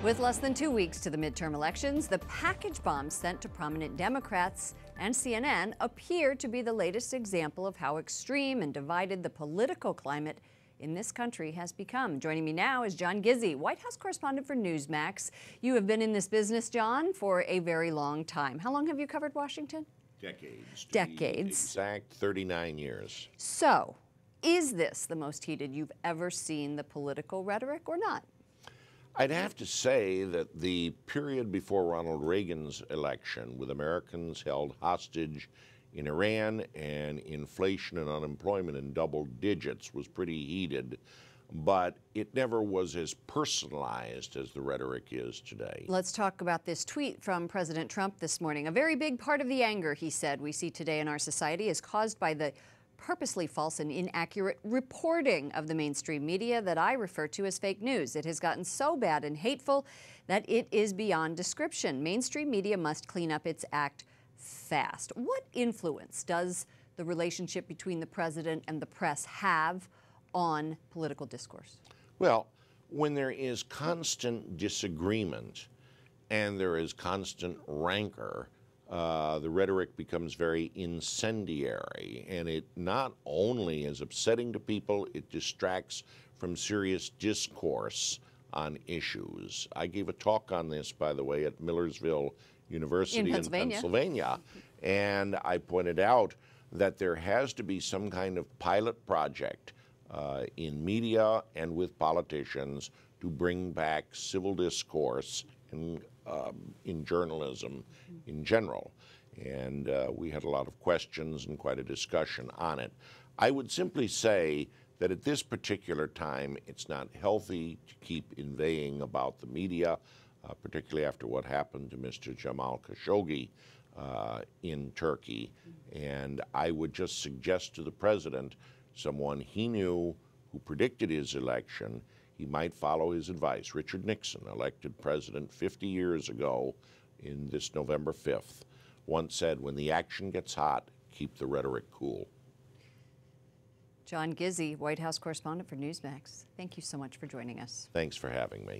With less than 2 weeks to the midterm elections, the package bombs sent to prominent Democrats and CNN appear to be the latest example of how extreme and divided the political climate in this country has become. Joining me now is John Gizzi, White House correspondent for Newsmax. You have been in this business, John, for a very long time. How long have you covered Washington? Decades. Decades. Exact 39 years. So, is this the most heated you've ever seen the political rhetoric or not? I'd have to say that the period before Ronald Reagan's election, with Americans held hostage in Iran and inflation and unemployment in double digits, was pretty heated, but it never was as personalized as the rhetoric is today. Let's talk about this tweet from President Trump this morning. A very big part of the anger, he said, we see today in our society is caused by the purposely false and inaccurate reporting of the mainstream media that I refer to as fake news. It has gotten so bad and hateful that it is beyond description. Mainstream media must clean up its act fast. What influence does the relationship between the president and the press have on political discourse? Well, when there is constant disagreement and there is constant rancor, the rhetoric becomes very incendiary, and it not only is upsetting to people, it distracts from serious discourse on issues. I gave a talk on this, by the way, at Millersville University in Pennsylvania, and I pointed out that there has to be some kind of pilot project in media and with politicians to bring back civil discourse in journalism in general. And we had a lot of questions and quite a discussion on it. I would simply say that at this particular time, it's not healthy to keep inveighing about the media, particularly after what happened to Mr. Jamal Khashoggi in Turkey. And I would just suggest to the president, someone he knew who predicted his election, he might follow his advice. Richard Nixon, elected president 50 years ago in this November 5th, once said, when the action gets hot, keep the rhetoric cool. John Gizzi, White House correspondent for Newsmax. Thank you so much for joining us. Thanks for having me.